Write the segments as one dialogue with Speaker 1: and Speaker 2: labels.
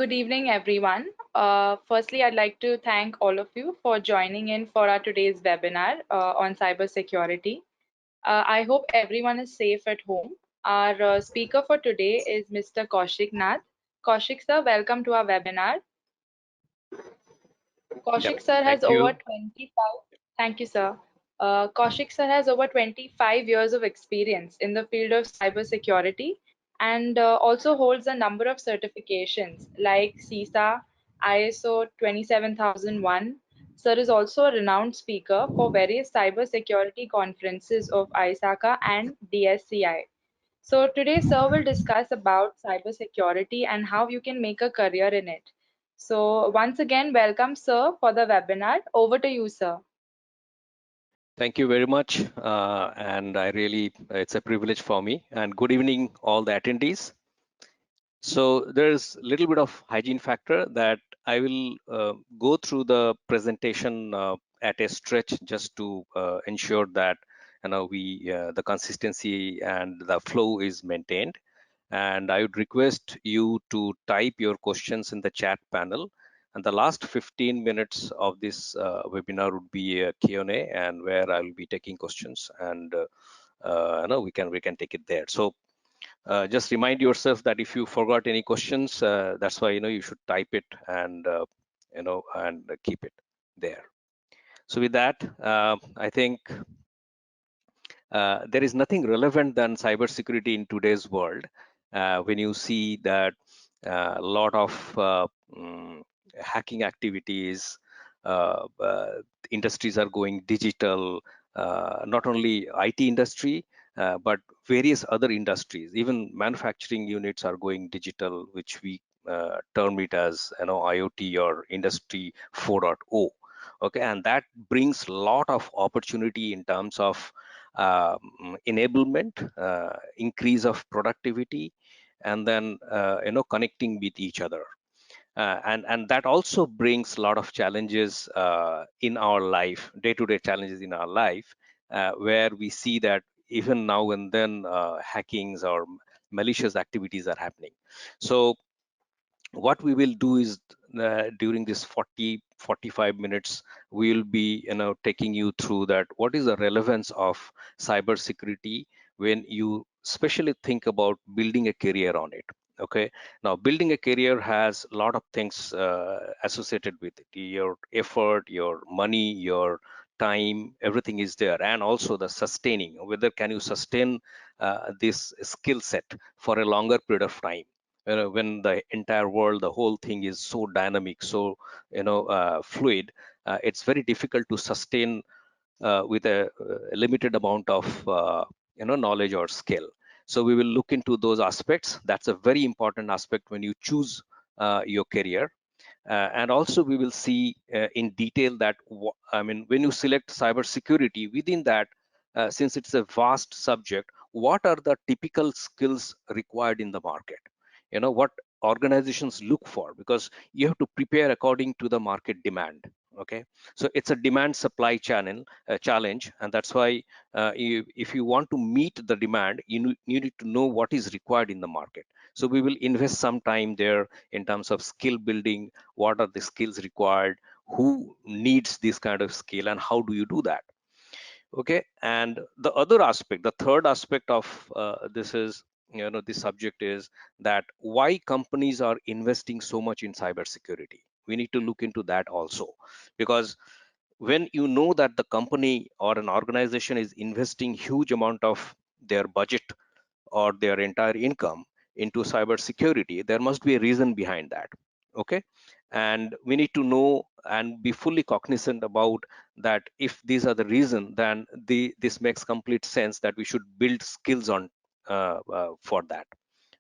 Speaker 1: Good evening, everyone. Firstly, I'd like to thank all of you for joining in for our today's webinar on cybersecurity. I hope everyone is safe at home. Our speaker for today is Mr. Koushik Nath. Koushik sir, welcome to our webinar.
Speaker 2: Yep,
Speaker 1: Koushik sir has
Speaker 2: thank
Speaker 1: over
Speaker 2: you.
Speaker 1: 25. Thank you, sir. Koushik sir has over 25 years of experience in the field of cybersecurity and also holds a number of certifications like CISA, ISO 27001. Sir is also a renowned speaker for various cybersecurity conferences of ISACA and DSCI. So today, sir will discuss about cybersecurity and how you can make a career in it. So once again, welcome, sir, for the webinar. Over to you, sir.
Speaker 2: Thank you very much. And it's a privilege for me. And good evening, all the attendees. So there's a little bit of hygiene factor that I will go through the presentation at a stretch just to ensure that the consistency and the flow is maintained. And I would request you to type your questions in the chat panel. And the last 15 minutes of this webinar would be a Q&A, and where I'll be taking questions, and we can take it there. So just remind yourself that if you forgot any questions, that's why you should type it and and keep it there. So with that, I think there is nothing relevant than cybersecurity in today's world. When you see that a lot of hacking activities, industries are going digital, not only IT industry, but various other industries, even manufacturing units are going digital, which we term it as IoT or Industry 4.0. Okay, and that brings a lot of opportunity in terms of enablement, increase of productivity, and then connecting with each other. And that also brings a lot of challenges in our life, day-to-day challenges in our life, where we see that even now and then hackings or malicious activities are happening. So what we will do is during this 45 minutes, we will be taking you through that what is the relevance of cybersecurity when you especially think about building a career on it. Okay, now building a career has a lot of things associated with it: your effort, your money, your time, everything is there. And also the sustaining, whether can you sustain this skill set for a longer period of time. When the entire world, the whole thing is so dynamic, so fluid, it's very difficult to sustain with a limited amount of knowledge or skill. So we will look into those aspects. That's a very important aspect when you choose your career. And also we will see in detail that when you select cybersecurity, within that, since it's a vast subject, what are the typical skills required in the market? What organizations look for, because you have to prepare according to the market demand. Okay, so it's a demand supply challenge, and that's why if you want to meet the demand, you need to know what is required in the market. So we will invest some time there in terms of skill building. What are the skills required, who needs this kind of skill, and how do you do that? Okay, and the other aspect, the third aspect of this subject is that why companies are investing so much in cybersecurity. We need to look into that also, because when you know that the company or an organization is investing huge amount of their budget or their entire income into cybersecurity, there must be a reason behind that. Okay, and we need to know and be fully cognizant about that. If these are the reason, then this makes complete sense that we should build skills on for that.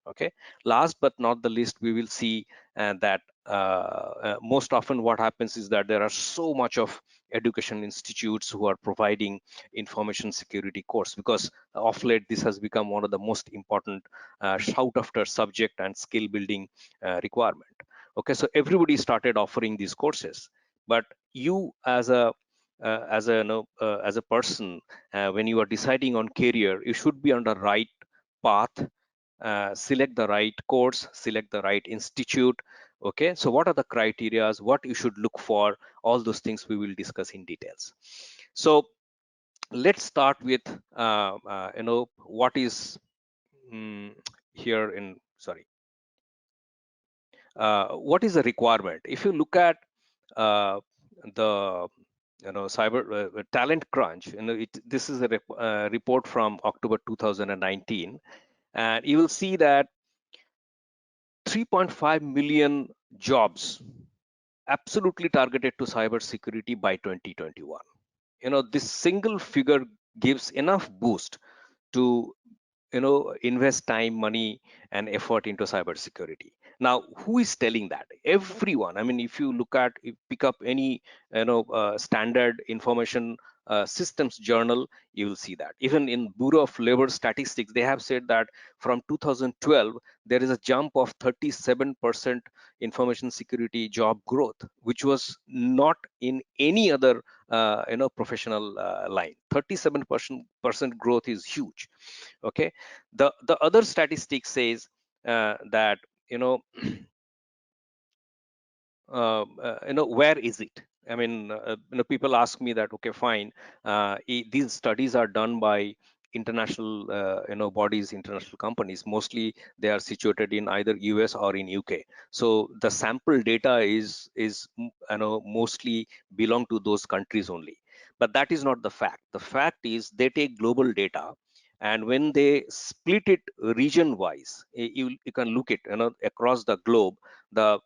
Speaker 2: Okay, last but not the least, we will see that most often what happens is that there are so much of education institutes who are providing information security course, because of late this has become one of the most important shout after subject and skill building requirement. Okay, so everybody started offering these courses, but you as a as a person, when you are deciding on career, you should be on the right path. Select the right course, select the right institute, Okay, so what are the criterias, what you should look for, all those things we will discuss in details. So let's start with what is here in sorry what is the requirement. If you look at the cyber talent crunch, this is a report from October 2019, and you will see that 3.5 million jobs absolutely targeted to cybersecurity by 2021. This single figure gives enough boost to invest time, money, and effort into cybersecurity. Now, who is telling that? Everyone. I mean, if you pick up any standard information systems journal, you will see that. Even in Bureau of Labor Statistics, they have said that from 2012 there is a jump of 37% information security job growth, which was not in any other professional line. 37% growth is huge. Okay, the other statistic says that you know where is it. I mean, people ask me that, okay, fine, these studies are done by international bodies, international companies. Mostly they are situated in either US or in UK, so the sample data is mostly belong to those countries only. But that is not the fact. The fact is they take global data, and when they split it region wise, you can look it across the globe. The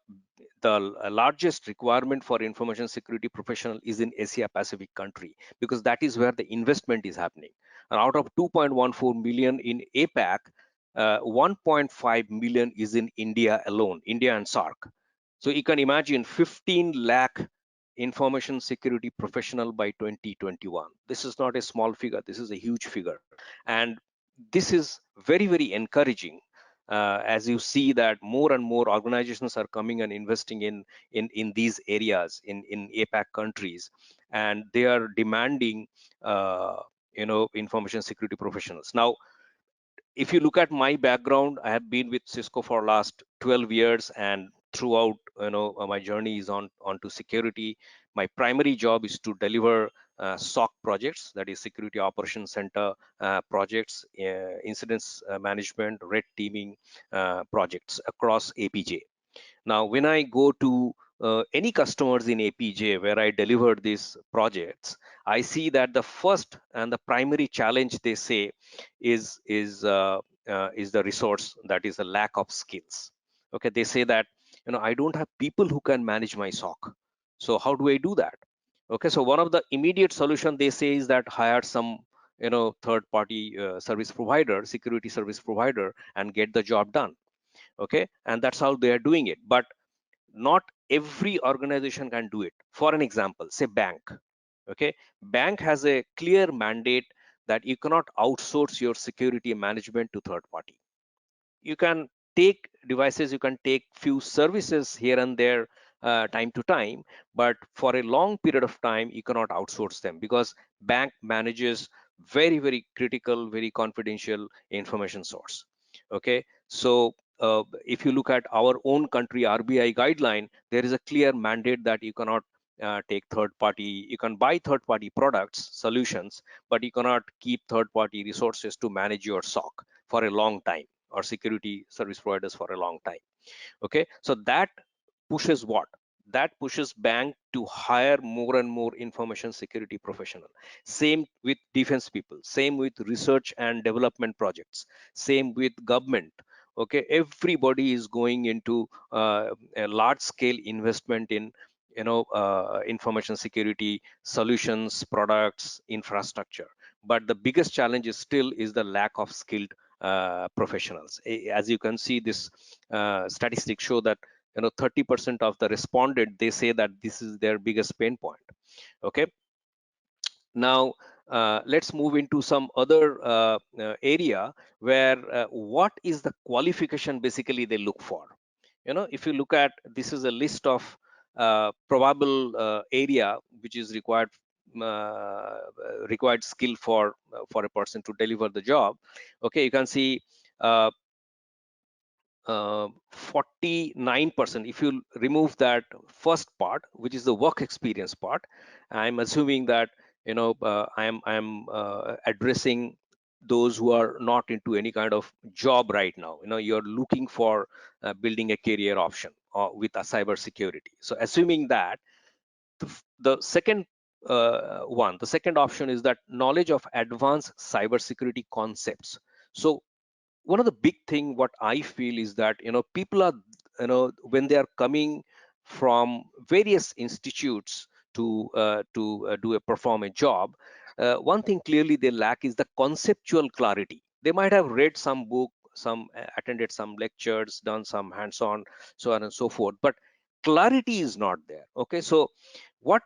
Speaker 2: the largest requirement for information security professional is in Asia Pacific country, because that is where the investment is happening. And out of 2.14 million in APAC, 1.5 million is in India alone, India and SARC. So you can imagine 15 lakh information security professional by 2021. This is not a small figure, this is a huge figure. And this is very, very encouraging, as you see that more and more organizations are coming and investing in these areas in APAC countries, and they are demanding information security professionals. Now, if you look at my background, I have been with Cisco for last 12 years, and throughout my journey is onto security. My primary job is to deliver SOC projects, that is Security Operations Center projects, incidents management, red teaming projects across APJ. Now, when I go to any customers in APJ where I delivered these projects, I see that the first and the primary challenge they say is the resource, that is the lack of skills. Okay, they say that I don't have people who can manage my SOC. So how do I do that? Okay, so one of the immediate solution they say is that hire some third party service provider, security service provider, and get the job done. Okay, and that's how they are doing it. But not every organization can do it. For an example, say bank. Okay, bank has a clear mandate that you cannot outsource your security management to third party. You can take devices, you can take few services here and there time to time, but for a long period of time you cannot outsource them, because bank manages very, very critical, very confidential information source. Okay, so if you look at our own country RBI guideline, there is a clear mandate that you cannot take third party, you can buy third party products, solutions, but you cannot keep third party resources to manage your SOC for a long time, or security service providers for a long time. Okay, so that pushes what? That pushes bank to hire more and more information security professional. Same with defense people, same with research and development projects, same with government. Okay, everybody is going into a large scale investment in information security solutions, products, infrastructure. But the biggest challenge is still is the lack of skilled professionals. As you can see, this statistics show that 30% of the respondent, they say that this is their biggest pain point. Okay, now let's move into some other area where what is the qualification basically they look for. If you look at, this is a list of probable area which is required skill for a person to deliver the job. Okay, you can see 49%, if you remove that first part, which is the work experience part, I'm assuming that I'm addressing those who are not into any kind of job right now. You're looking for building a career option with a cyber security. So assuming that, the second the second option is that knowledge of advanced cybersecurity concepts. So one of the big thing what I feel is that people are, when they are coming from various institutes to do a perform a job, one thing clearly they lack is the conceptual clarity. They might have read some book, some attended some lectures, done some hands-on, so on and so forth, but clarity is not there. Okay, so what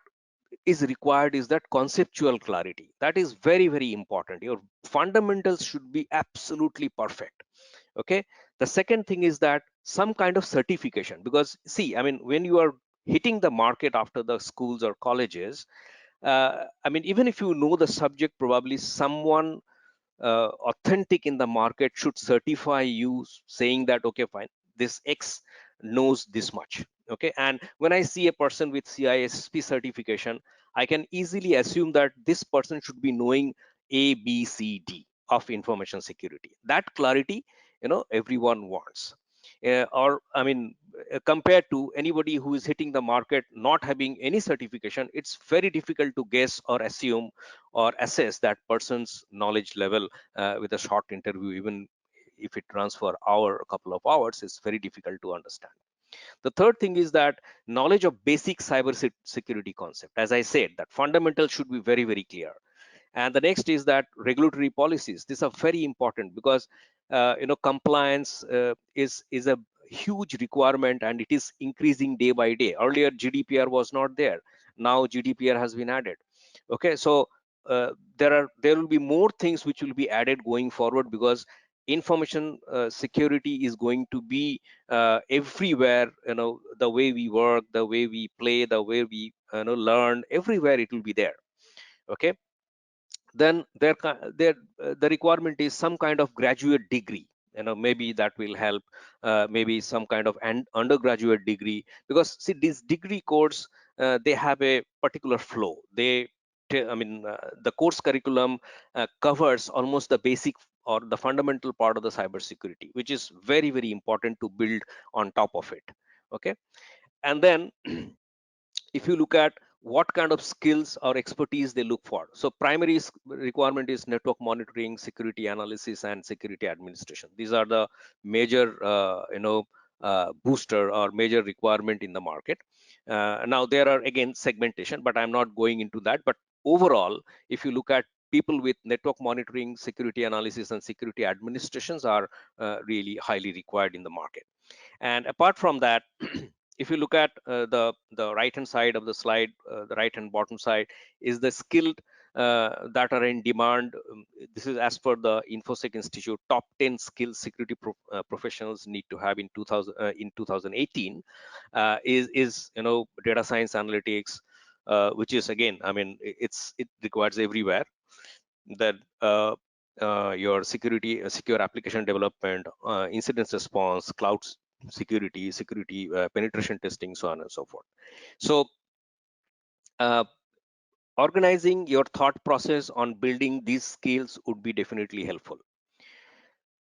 Speaker 2: is required is that conceptual clarity. That is very, very important. Your fundamentals should be absolutely perfect. Okay, the second thing is that some kind of certification, because see, I mean, when you are hitting the market after the schools or colleges, I mean, even if you know the subject, probably someone authentic in the market should certify you, saying that okay, fine, this X knows this much. Okay, and when I see a person with CISP certification, I can easily assume that this person should be knowing A, B, C, D of information security. That clarity, everyone wants. Or I mean, compared to anybody who is hitting the market not having any certification, it's very difficult to guess or assume or assess that person's knowledge level with a short interview. Even if it runs for hour, a couple of hours, it's very difficult to understand. The third thing is that knowledge of basic cyber security concept. As I said, that fundamentals should be very, very clear. And the next is that regulatory policies. These are very important because compliance is a huge requirement, and it is increasing day by day. Earlier GDPR was not there. Now GDPR has been added. Okay, so there will be more things which will be added going forward, because information security is going to be everywhere. The way we work, the way we play, the way we learn, everywhere it will be there. Okay, then the requirement is some kind of graduate degree. Maybe that will help. Maybe some kind of an undergraduate degree, because see, these degree course, they have a particular flow. I mean, the course curriculum covers almost the basic or the fundamental part of the cybersecurity, which is very, very important to build on top of it. Okay, and then if you look at what kind of skills or expertise they look for, so primary requirement is network monitoring, security analysis, and security administration. These are the major booster or major requirement in the market. Now there are again segmentation, but I'm not going into that. But overall, if you look at people with network monitoring, security analysis, and security administrations are really highly required in the market. And apart from that, if you look at the right hand side of the slide, the right hand bottom side is the skilled that are in demand. This is as per the Infosec Institute top 10 skilled security professionals need to have in 2018. Is data science analytics, which is again, I mean, it requires everywhere. That your security, secure application development, incident response, cloud security penetration testing, so on and so forth. So uh, organizing your thought process on building these skills would be definitely helpful.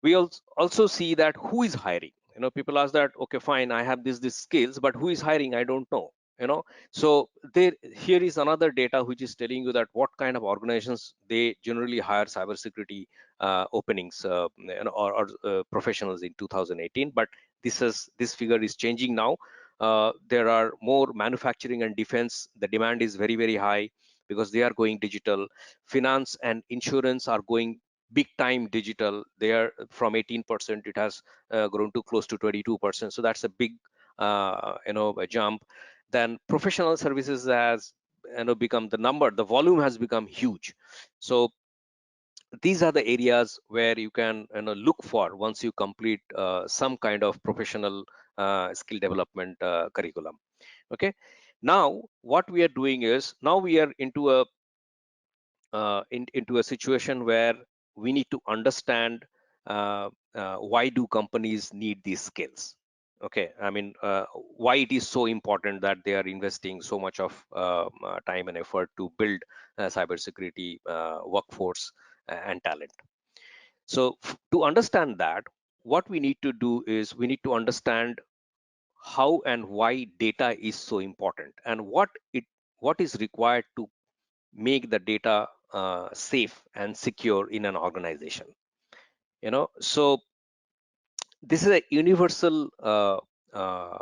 Speaker 2: We also see that who is hiring. People ask that, okay, fine, I have these skills, but who is hiring, I don't know. So there, here is another data which is telling you that what kind of organizations they generally hire cybersecurity openings, or professionals in 2018. But this figure is changing now. There are more manufacturing and defense. The demand is very, very high because they are going digital. Finance and insurance are going big time digital. They are from 18%, it has grown to close to 22%. So that's a big a jump. Then professional services has become the volume has become huge. So these are the areas where you can look for once you complete some kind of professional skill development curriculum. Okay, now what we are doing is, now we are into a situation where we need to understand why do companies need these skills? Okay, I mean, why it is so important that they are investing so much of time and effort to build cybersecurity workforce and talent. So to understand that, what we need to do is we need to understand how and why data is so important, and what is required to make the data safe and secure in an organization. So this is a universal uh, uh,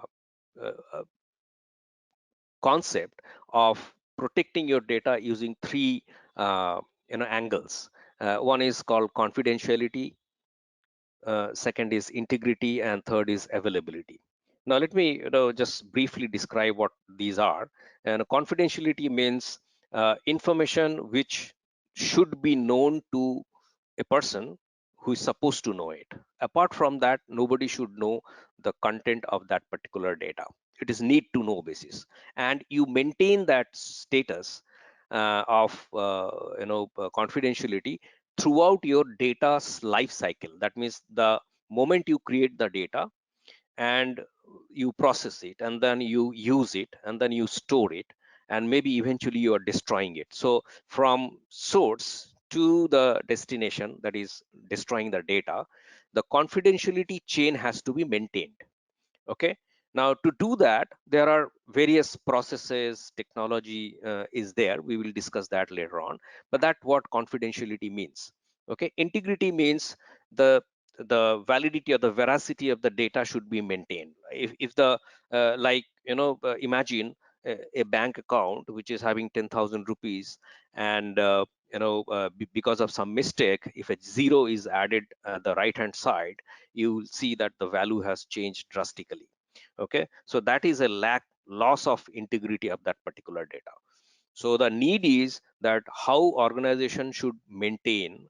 Speaker 2: concept of protecting your data using three angles. One is called confidentiality, second is integrity, and third is availability. Now let me just briefly describe what these are. And confidentiality means information which should be known to a person who is supposed to know it. Apart from that, nobody should know the content of that particular data. It is need to know basis, and you maintain that status of confidentiality throughout your data's life cycle. That means the moment you create the data and you process it, and then you use it, and then you store it, and maybe eventually you are destroying it. So from source to the destination, that is destroying the data, the confidentiality chain has to be maintained. Okay, now to do that, there are various processes, technology is there. We will discuss that later on, but that what confidentiality means. Okay, integrity means the validity or the veracity of the data should be maintained. If the imagine a bank account which is having 10,000 rupees, and because of some mistake, if a zero is added at the right hand side, you will see that the value has changed drastically. Okay, so that is a loss of integrity of that particular data. So the need is that how organization should maintain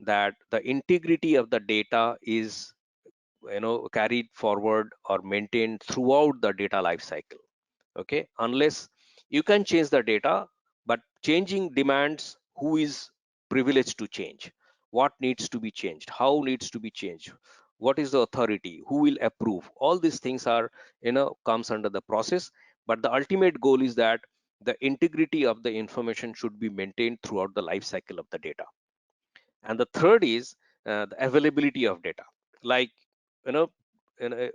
Speaker 2: that the integrity of the data is carried forward or maintained throughout the data life cycle. Okay, unless you can change the data, but changing demands who is privileged to change, what needs to be changed, how needs to be changed, what is the authority, who will approve. All these things are comes under the process, but the ultimate goal is that the integrity of the information should be maintained throughout the life cycle of the data. And the third is the availability of data. Like you know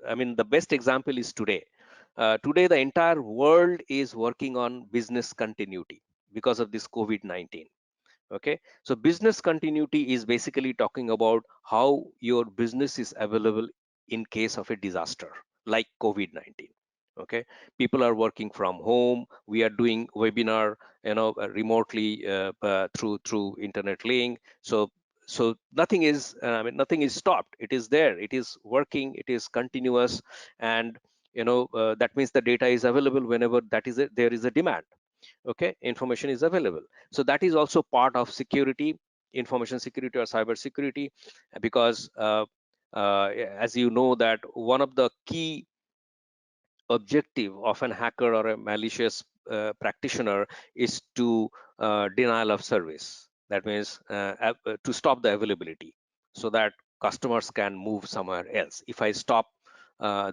Speaker 2: I mean, the best example is today. Today the entire world is working on business continuity because of this COVID-19. Okay, so business continuity is basically talking about how your business is available in case of a disaster like COVID-19. Okay, people are working from home, we are doing webinar remotely through internet link. So nothing is nothing is stopped, it is there, it is working, it is continuous. And that means the data is available whenever there is a demand. Okay, information is available. So that is also part of security, information security or cyber security, because as you know that one of the key objective of an hacker or a malicious practitioner is to denial of service. That means to stop the availability so that customers can move somewhere else. If I stop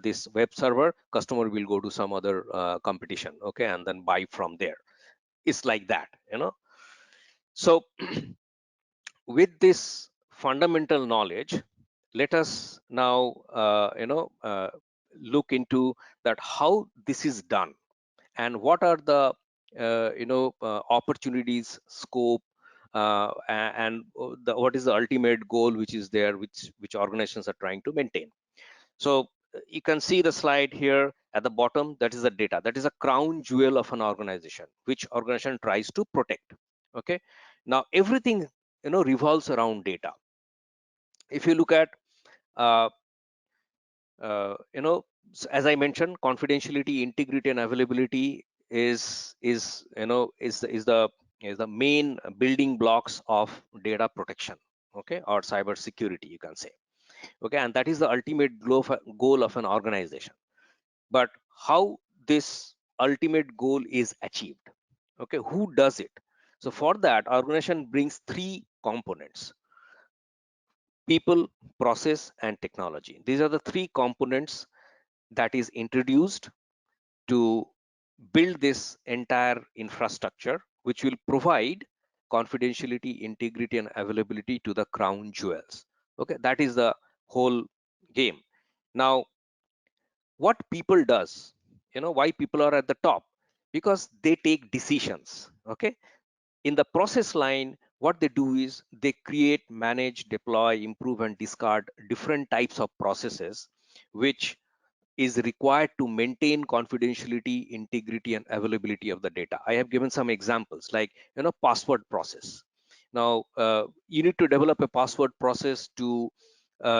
Speaker 2: this web server, customer will go to some other competition, okay, and then buy from there. It's like that. So with this fundamental knowledge, let us now look into that how this is done, and what are the opportunities, scope, what is the ultimate goal which is there, which organizations are trying to maintain. So you can see the slide here at the bottom. That is the data, that is a crown jewel of an organization which organization tries to protect. Okay, now everything revolves around data. If you look at uh, uh, you know as I mentioned, confidentiality, integrity, and availability is the main building blocks of data protection, okay, or cyber security, you can say. Okay, and that is the ultimate goal of an organization. But how this ultimate goal is achieved? Okay, who does it? So for that, organization brings three components. people, process, and technology. These are the three components that is introduced to build this entire infrastructure, which will provide confidentiality, integrity, and availability to the crown jewels. Okay, that is the whole game. Now, what people does, why people are at the top? Because they take decisions. Okay, in the process line, what they do is they create, manage, deploy, improve, and discard different types of processes which is required to maintain confidentiality, integrity, and availability of the data. I have given some examples like, password process. Now, you need to develop a password process to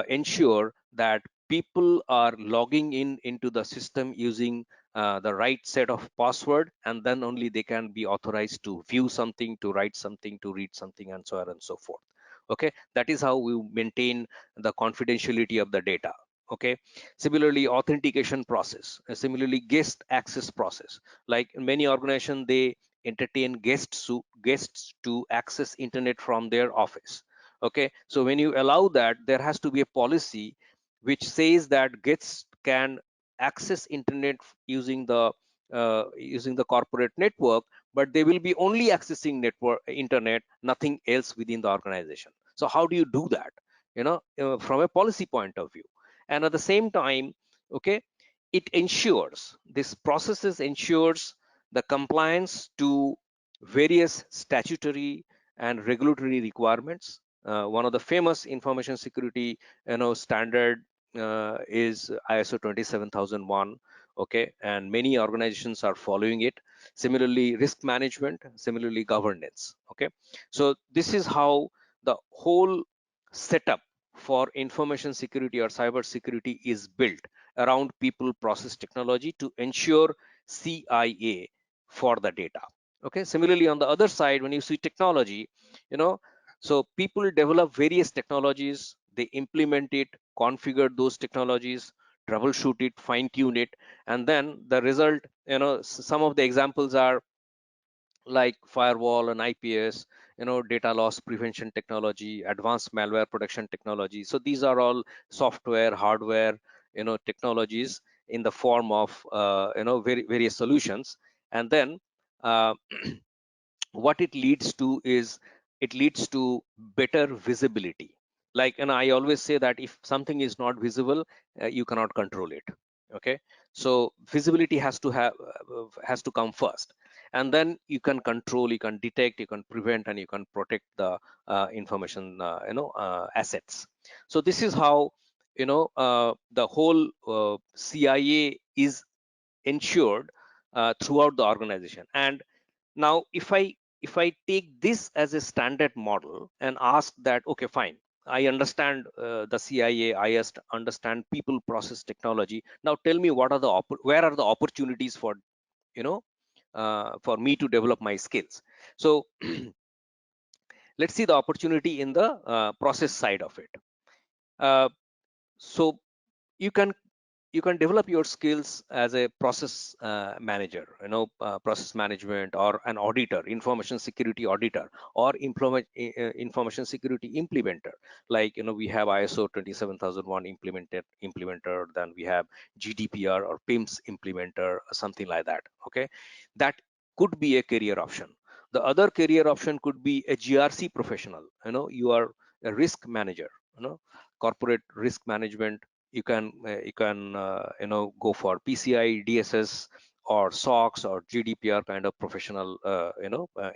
Speaker 2: ensure that people are logging in into the system using the right set of password, and then only they can be authorized to view something, to write something, to read something, and so on and so forth. Okay, that is how we maintain the confidentiality of the data. Okay, similarly, authentication process, similarly guest access process. Like in many organizations, they entertain guests to access internet from their office. Okay, so when you allow that, there has to be a policy which says that guests can access internet using the corporate network, but they will be only accessing network internet, nothing else within the organization. So how do you do that, from a policy point of view? And at the same time, okay, it ensures, this processes ensures the compliance to various statutory and regulatory requirements. One of the famous information security standard is ISO 27001. Okay, and many organizations are following it. Similarly, risk management, similarly governance. Okay, so this is how the whole setup for information security or cyber security is built around people, process, technology to ensure CIA for the data. Okay, similarly on the other side, when you see technology, so people develop various technologies, they implement it, configure those technologies, troubleshoot it, fine tune it, and then the result, some of the examples are like firewall and IPS, data loss prevention technology, advanced malware protection technology. So these are all software, hardware, technologies in the form of various solutions. And then uh, what it leads to is, it leads to better visibility. Like, and I always say that if something is not visible, you cannot control it. Okay, so visibility has to come first, and then you can control, you can detect, you can prevent, and you can protect the information assets. So this is how the whole CIA is ensured throughout the organization. And now if I take this as a standard model and ask that, okay, fine, I understand the CIA, understand people, process, technology. Now tell me, where are the opportunities for for me to develop my skills? So let's see the opportunity in the process side of it. So you can develop your skills as a process manager, process management, or an auditor, information security auditor, or information security implementer. Like, we have ISO 27001 implementer, then we have GDPR or PIMS implementer, something like that. Okay, that could be a career option. The other career option could be a GRC professional. You are a risk manager, corporate risk management. You can go for PCI DSS or SOX or GDPR kind of professional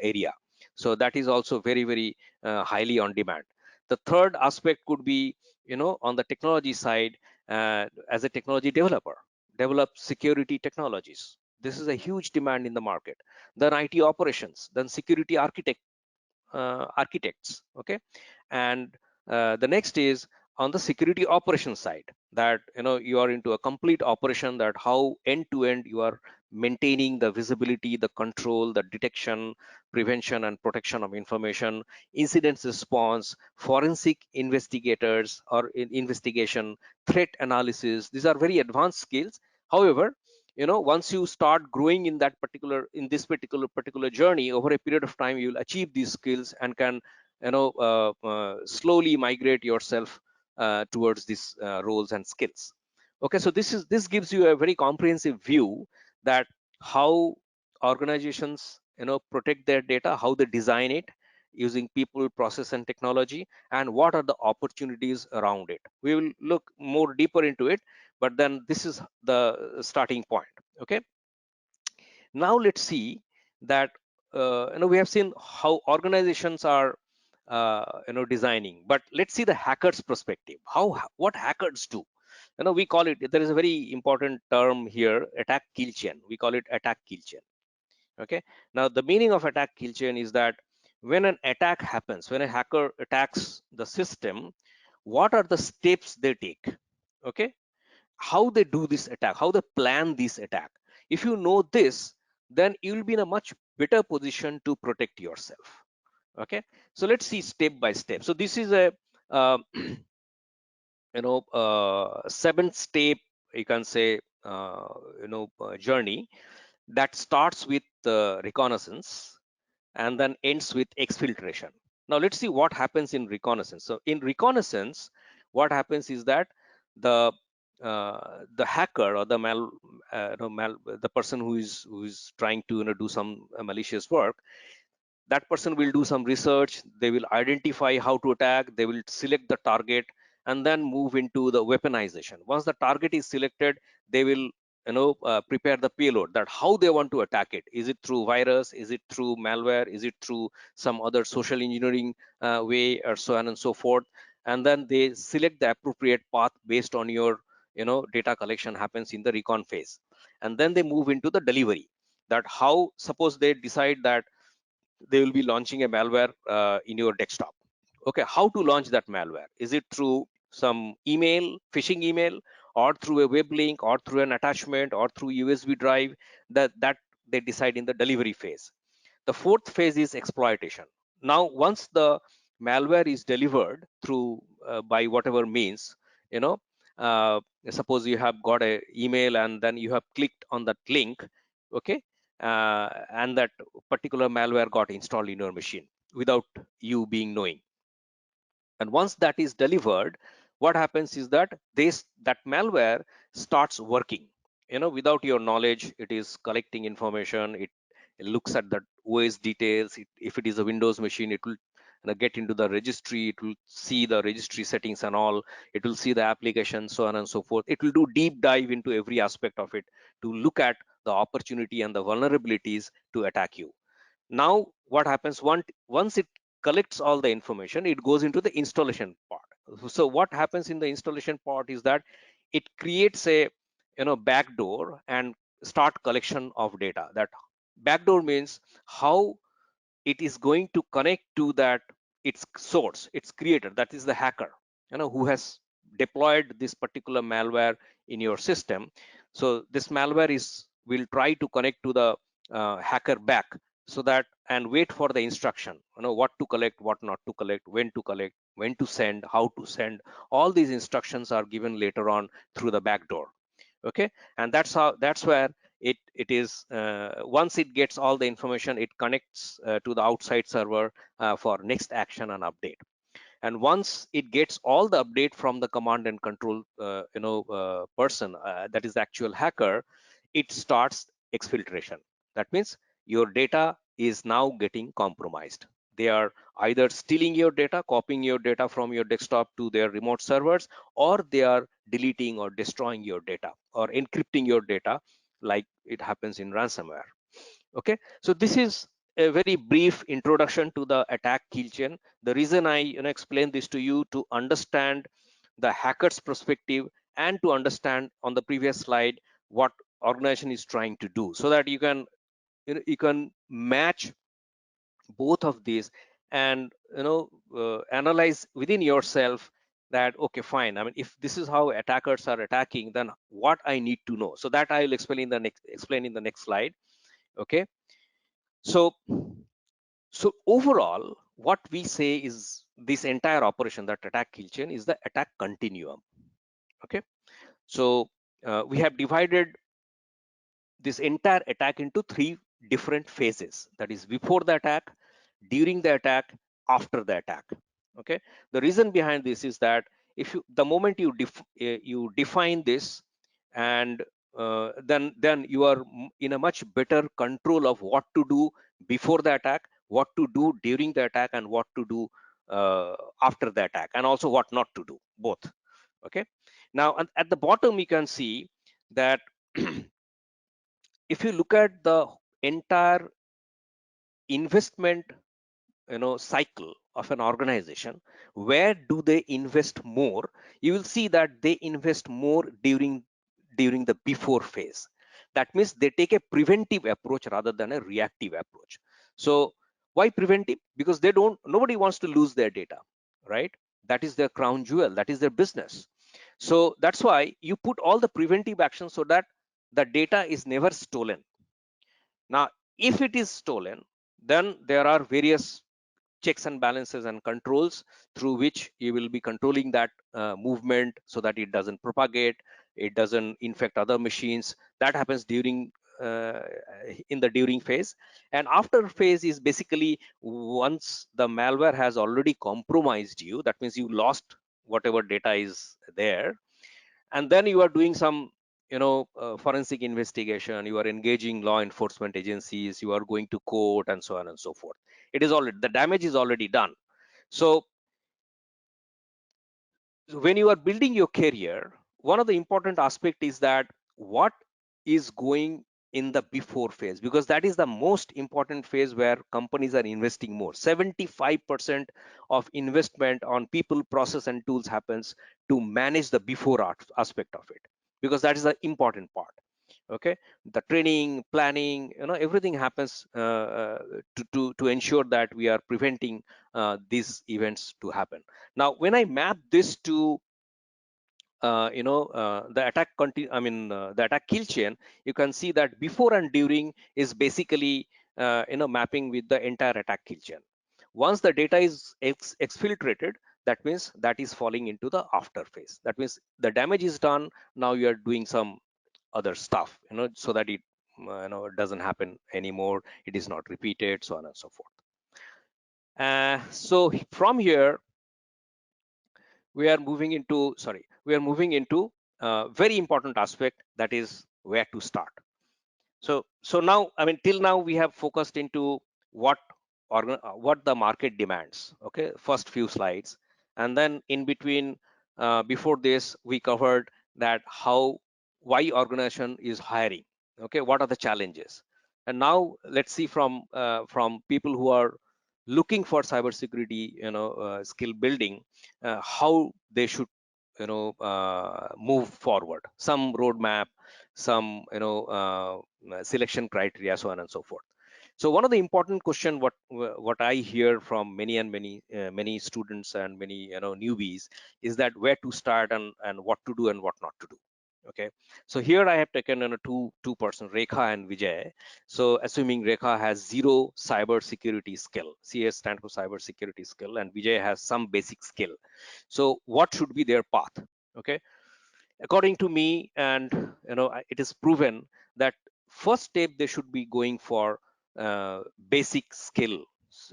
Speaker 2: area. So that is also very, very highly on demand. The third aspect could be, on the technology side, as a technology developer, develop security technologies. This is a huge demand in the market. Then IT operations, then security architects. Okay, and the next is on the security operations side, that you are into a complete operation, that how end to end you are maintaining the visibility, the control, the detection, prevention, and protection of information, incident response, forensic investigators or investigation, threat analysis. These are very advanced skills. However, once you start growing in this particular journey, over a period of time, you will achieve these skills and can slowly migrate yourself towards these roles and skills. Okay, so this gives you a very comprehensive view that how organizations protect their data, how they design it using people, process, and technology, and what are the opportunities around it. We will look more deeper into it, but then this is the starting point. Okay, now let's see that we have seen how organizations are designing, but let's see the hackers perspective. What hackers do. We call it, there is a very important term here, attack kill chain. We call it attack kill chain. Okay, now the meaning of attack kill chain is that when an attack happens, when a hacker attacks the system, what are the steps they take? Okay, how they do this attack, how they plan this attack. If you know this, then you'll be in a much better position to protect yourself. Okay, so let's see step by step. So this is a 7-step, you can say, journey that starts with reconnaissance and then ends with exfiltration. Now let's see what happens in reconnaissance. So in reconnaissance, what happens is that the hacker or the person who is trying to do some malicious work, that person will do some research, they will identify how to attack, they will select the target, and then move into the weaponization. Once the target is selected, they will prepare the payload, that how they want to attack it. Is it through virus, is it through malware, is it through some other social engineering way, or so on and so forth. And then they select the appropriate path based on your data collection happens in the recon phase. And then they move into the delivery, that how, suppose they decide that they will be launching a malware in your desktop. Okay, how to launch that malware? Is it through some email, phishing email, or through a web link, or through an attachment, or through USB drive? That they decide in the delivery phase. The fourth phase is exploitation. Now once the malware is delivered through by whatever means, you know uh, suppose you have got a email and then you have clicked on that link. Okay, and that particular malware got installed in your machine without you being knowing. And once that is delivered, what happens is that that malware starts working without your knowledge. It is collecting information, it looks at the OS details. If it is a Windows machine, it will get into the registry, it will see the registry settings and all, it will see the application, so on and so forth. It will do deep dive into every aspect of it to look at the opportunity and the vulnerabilities to attack you. Now what happens, once it collects all the information, it goes into the installation part. So what happens in the installation part is that it creates a backdoor and start collection of data. That backdoor means how it is going to connect to that its source, its creator, that is the hacker, who has deployed this particular malware in your system. So this malware is will try to connect to the hacker back, so that, and wait for the instruction, what to collect, what not to collect, when to send, how to send. All these instructions are given later on through the backdoor. Okay, and that's where it is, once it gets all the information, it connects to the outside server for next action and update. And once it gets all the update from the command and control person, that is the actual hacker, it starts exfiltration. That means your data is now getting compromised. They are either stealing your data, copying your data from your desktop to their remote servers, or they are deleting or destroying your data or encrypting your data, like it happens in ransomware. Okay, so this is a very brief introduction to the attack kill chain. The reason I explain this to you, to understand the hacker's perspective, and to understand on the previous slide what organization is trying to do, so that you can match both of these and analyze within yourself that, okay, fine, I mean, if this is how attackers are attacking, then what I need to know. So that I'll explain in the next slide. Okay, so overall, what we say is this entire operation, that attack kill chain, is the attack continuum. Okay, so we have divided this entire attack into three different phases. That is before the attack, during the attack, after the attack. Okay, the reason behind this is that if you, the moment you define this, and then you are in a much better control of what to do before the attack, what to do during the attack, and what to do after the attack, and also what not to do, both. Okay, now at the bottom you can see that if you look at the entire investment cycle of an organization, where do they invest more? You will see that they invest more during the before phase. That means they take a preventive approach rather than a reactive approach. So why preventive? Because they don't, nobody wants to lose their data, right? That is their crown jewel, that is their business. So that's why you put all the preventive actions so that the data is never stolen. Now if it is stolen, then there are various checks and balances and controls through which you will be controlling that movement so that it doesn't propagate, it doesn't infect other machines. That happens during uh, in the during phase. And after phase is basically once the malware has already compromised you, that means you lost whatever data is there, and then you are doing some forensic investigation, you are engaging law enforcement agencies, you are going to court, and so on and so forth. It is already, the damage is already done. So when you are building your career, one of the important aspect is that what is going in the before phase, because that is the most important phase where companies are investing more. 75% of investment on people, process, and tools happens to manage the before aspect of it, because that is the important part. Okay, the training, planning, everything happens to ensure that we are preventing these events to happen. Now when I map this to the attack the attack kill chain, you can see that before and during is basically mapping with the entire attack kill chain. Once the data is exfiltrated, that means that is falling into the after phase. That means the damage is done, now you are doing some other stuff, so that it it doesn't happen anymore, it is not repeated, so on and so forth. So from here we are moving into a very important aspect, that is where to start. So now, I mean, till now we have focused into what what the market demands. Okay, first few slides, and then in between, before this, we covered that how, why organization is hiring. Okay, what are the challenges? And now let's see from people who are looking for cybersecurity, skill building, how they should, move forward. Some roadmap, some selection criteria, so on and so forth. So one of the important question what I hear from many students and many newbies is that where to start, and what to do and what not to do. Okay, so here I have taken two person, Rekha and Vijay. So assuming Rekha has zero cyber security skill, CS stand for cyber security skill, and Vijay has some basic skill. So what should be their path? Okay, according to me, and it is proven that first step they should be going for basic skill,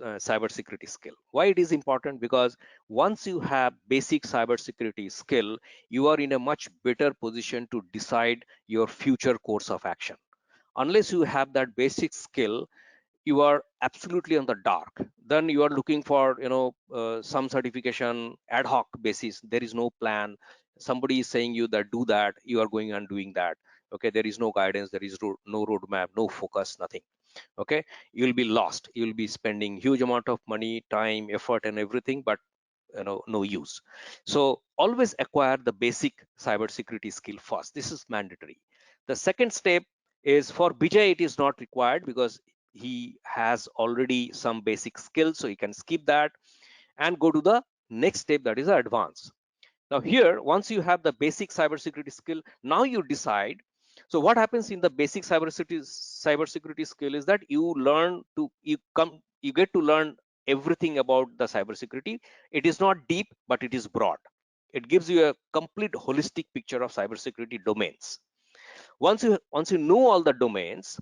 Speaker 2: cybersecurity skill. Why it is important? Because once you have basic cybersecurity skill, you are in a much better position to decide your future course of action. Unless you have that basic skill, you are absolutely on the dark. Then you are looking for some certification ad hoc basis. There is no plan, somebody is saying you that do that, you are going and doing that. Okay, there is no guidance, there is no roadmap, no focus, nothing. Okay, you will be lost, you will be spending huge amount of money, time, effort, and everything, but no use. So always acquire the basic cybersecurity skill first. This is mandatory. The second step is for Bijay, it is not required because he has already some basic skills, so he can skip that and go to the next step, that is advanced. Now here, once you have the basic cybersecurity skill, now you decide. So what happens in the basic cybersecurity skill is that you get to learn everything about the cybersecurity. It is not deep, but it is broad. It gives you a complete holistic picture of cybersecurity domains. Once you know all the domains,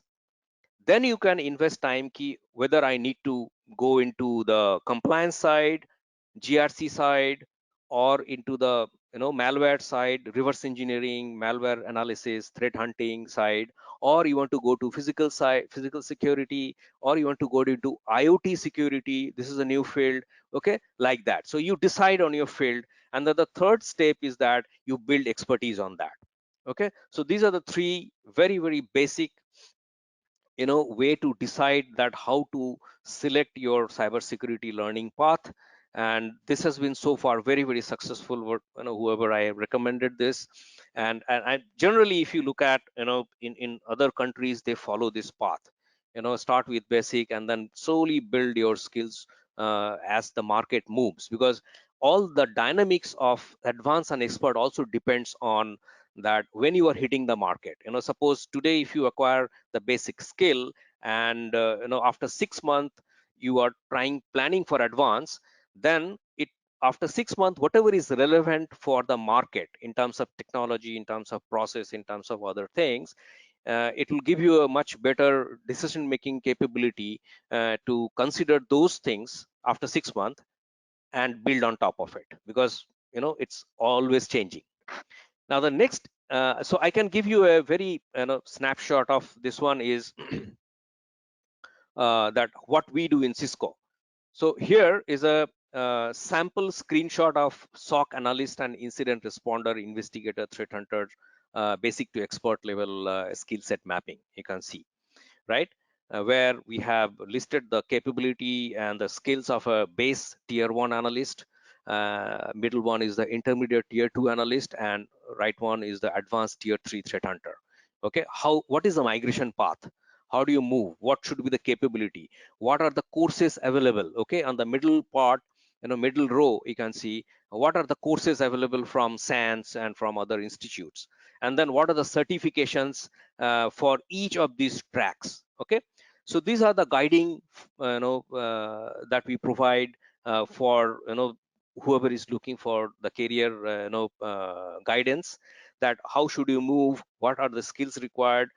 Speaker 2: Then you can invest time key whether I need to go into the compliance side, GRC side, or into the malware side, reverse engineering, malware analysis, threat hunting side, or you want to go to physical side, physical security, or you want to go into IoT security. This is a new field, okay, like that. So you decide on your field, and then the third step is that you build expertise on that. Okay, so these are the three very, very basic way to decide that how to select your cybersecurity learning path. And this has been so far very, very successful whoever I have recommended this. And generally, if you look at in other countries, they follow this path. Start with basic and then slowly build your skills as the market moves, because all the dynamics of advanced and expert also depends on that when you are hitting the market. Suppose today if you acquire the basic skill, and after 6 months you are planning for advance, then it after 6 months, whatever is relevant for the market in terms of technology, in terms of process, in terms of other things, it will give you a much better decision making capability to consider those things after 6 months and build on top of it, because it's always changing. Now the next, so I can give you a very snapshot of this one is that what we do in Cisco. So here is a sample screenshot of SOC analyst and incident responder, investigator, threat hunter, basic to expert level skill set mapping. You can see, right? Where we have listed the capability and the skills of a base tier 1 analyst, middle one is the intermediate tier 2 analyst, and right one is the advanced tier 3 threat hunter. Okay, what is the migration path? How do you move? What should be the capability? What are the courses available? Okay, on the middle part, middle row, you can see what are the courses available from SANS and from other institutes, and then what are the certifications for each of these tracks. Okay, so these are the guiding that we provide for whoever is looking for the career guidance, that how should you move, what are the skills required,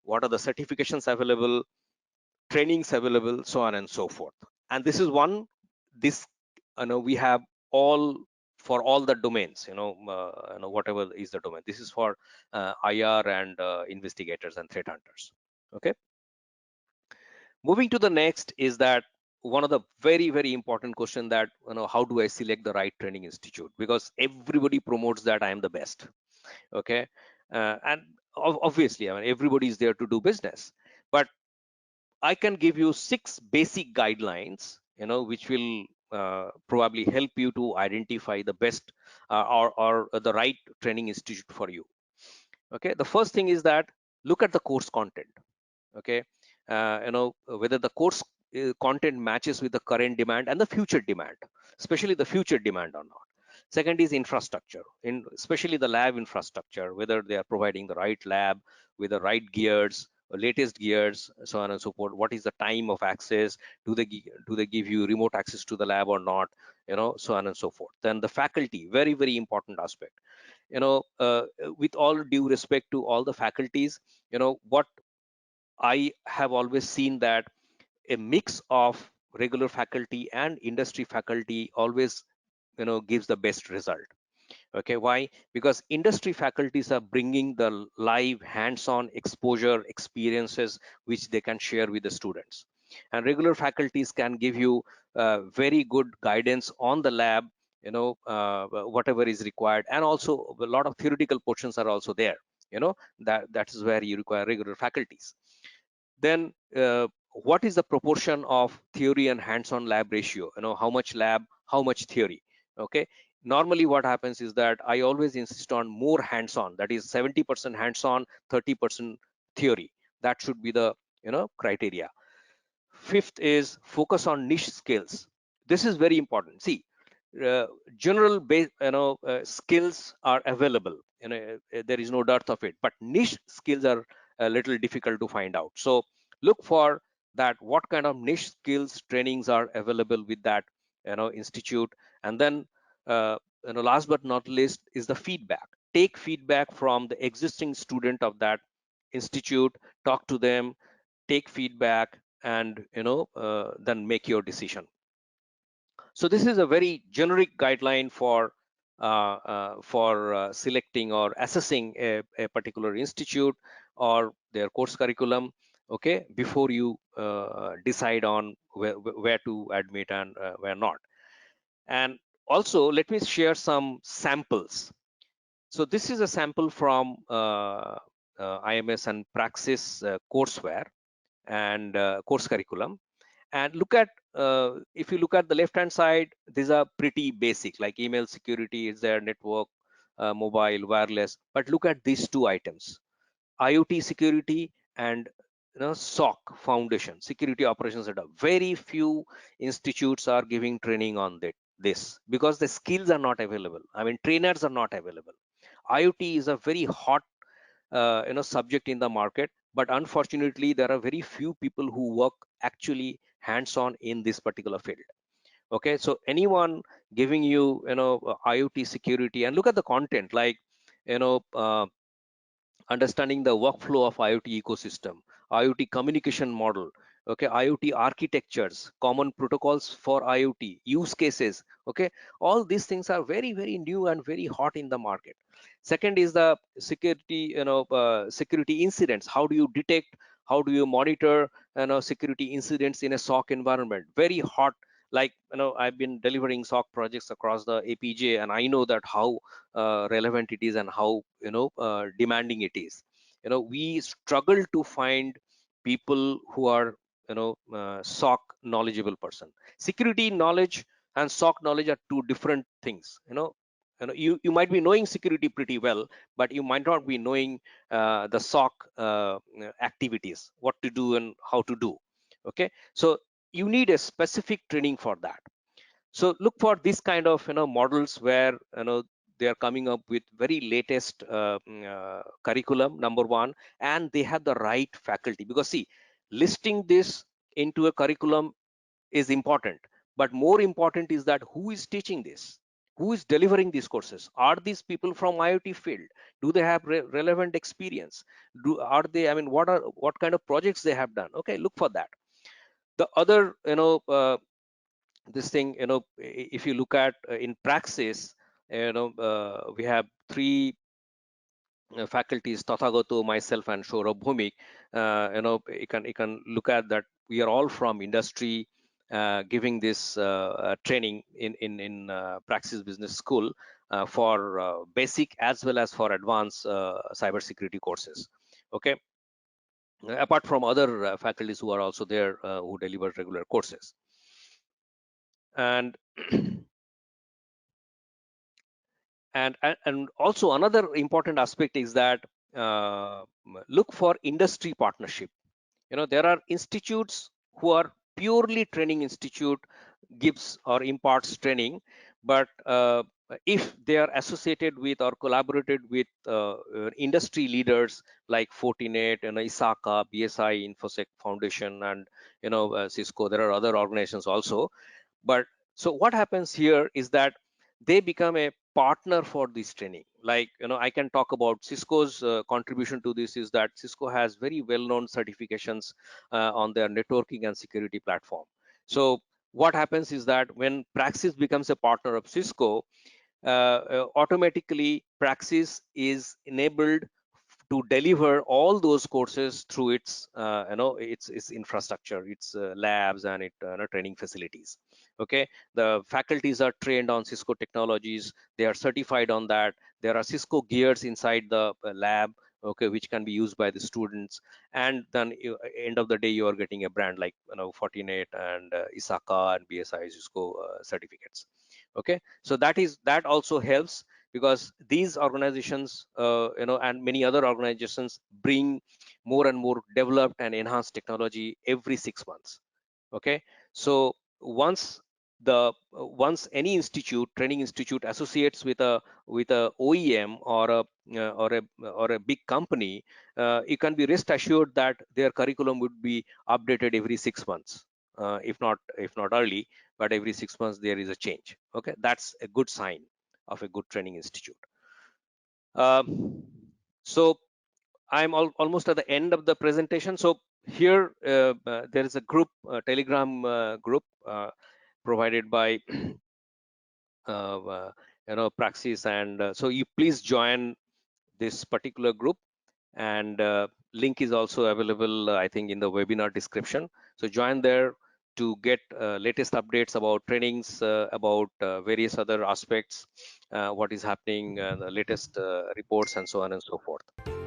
Speaker 2: what are the certifications available, trainings available, so on and so forth. And this is one, this we have all for all the domains, whatever is the domain. This is for IR and investigators and threat hunters. Okay, moving to the next is that one of the very, very important question that how do I select the right training institute, because everybody promotes that I am the best. Okay, and obviously, I mean, everybody is there to do business, but I can give you 6 basic guidelines, which will probably help you to identify the best or the right training institute for you. Okay, the first thing is that look at the course content. Okay, whether the course content matches with the current demand and the future demand, especially the future demand or not. Second is infrastructure, especially the lab infrastructure, whether they are providing the right lab with the right gears, latest gears, so on and so forth. What is the time of access? Do they give you remote access to the lab or not? So on and so forth. Then the faculty, very, very important aspect. With all due respect to all the faculties, what I have always seen that a mix of regular faculty and industry faculty always gives the best result. Okay, why? Because industry faculties are bringing the live hands-on exposure experiences which they can share with the students, and regular faculties can give you very good guidance on the lab, whatever is required, and also a lot of theoretical portions are also there. That is where you require regular faculties. Then what is the proportion of theory and hands-on lab ratio? How much lab, how much theory? Okay, normally what happens is that I always insist on more hands-on, that is 70% hands-on, 30% theory. That should be the criteria. Fifth is focus on niche skills. This is very important. See, uh, general base skills are available, there is no dearth of it, but niche skills are a little difficult to find out. So look for that, what kind of niche skills trainings are available with that institute. And then last but not least is the feedback. Take feedback from the existing student of that institute, talk to them, take feedback, and then make your decision. So this is a very generic guideline for selecting or assessing a particular institute or their course curriculum, okay, before you decide on where to admit and where not. And also, let me share some samples. So this is a sample from IMS and Praxis courseware and course curriculum. And look at, if you look at the left hand side, these are pretty basic, like email security is there, network, mobile, wireless. But look at these two items: IoT security and SOC foundation, security operations center. Very few institutes are giving training on this because the skills are not available. I mean, trainers are not available. IoT is a very hot subject in the market, but unfortunately there are very few people who work actually hands-on in this particular field. Okay, so anyone giving you IoT security, and look at the content, like you know uh, understanding the workflow of IoT ecosystem, IoT communication model, okay, IoT architectures, common protocols for IoT, use cases, okay, all these things are very, very new and very hot in the market. Second is the security, security incidents. How do you detect? How do you monitor, security incidents in a SOC environment? Very hot. Like I've been delivering SOC projects across the APJ, and I know that how relevant it is and how demanding it is. We struggle to find people who are SOC knowledgeable person. Security knowledge and SOC knowledge are two different things. You might be knowing security pretty well, but you might not be knowing the SOC activities, what to do and how to do. Okay, so you need a specific training for that. So look for this kind of models where they are coming up with very latest curriculum, number one, and they have the right faculty. Because see, listing this into a curriculum is important, but more important is that who is teaching this, who is delivering these courses. Are these people from IoT field? Do they have relevant experience? Are they, I mean, what kind of projects they have done? Okay, look for that. The other this thing, if you look at in Praxis, we have three faculties, Tathagato, myself, and Saurabh Bhumik. You can look at that. We are all from industry, giving this training in Praxis Business School for basic as well as for advanced cybersecurity courses. Okay, apart from other faculties who are also there who deliver regular courses. And and also another important aspect is that uh, look for industry partnership. There are institutes who are purely training institute, gives or imparts training, but if they are associated with or collaborated with industry leaders like Fortinet and ISACA, BSI, Infosec Foundation, and Cisco, there are other organizations also. But so what happens here is that they become a partner for this training. Like I can talk about Cisco's contribution to this is that Cisco has very well-known certifications on their networking and security platform. So what happens is that when Praxis becomes a partner of Cisco, automatically Praxis is enabled to deliver all those courses through its infrastructure, its labs, and training facilities. Okay, the faculties are trained on Cisco technologies, they are certified on that. There are Cisco gears inside the lab, okay, which can be used by the students. And then end of the day, you are getting a brand like Fortinet and ISACA and BSI Cisco certificates. Okay, so that also helps, because these organizations and many other organizations bring more and more developed and enhanced technology every 6 months. Okay, so once any institute, training institute, associates with a OEM or a big company, you can be rest assured that their curriculum would be updated every 6 months, if not early, but every 6 months there is a change. Okay, that's a good sign of a good training institute. um, so I'm almost at the end of the presentation. So Here there is a group, Telegram group provided by Praxis, and so you please join this particular group, and link is also available, I think, in the webinar description. So join there to get latest updates about trainings, about various other aspects, what is happening, the latest reports, and so on and so forth.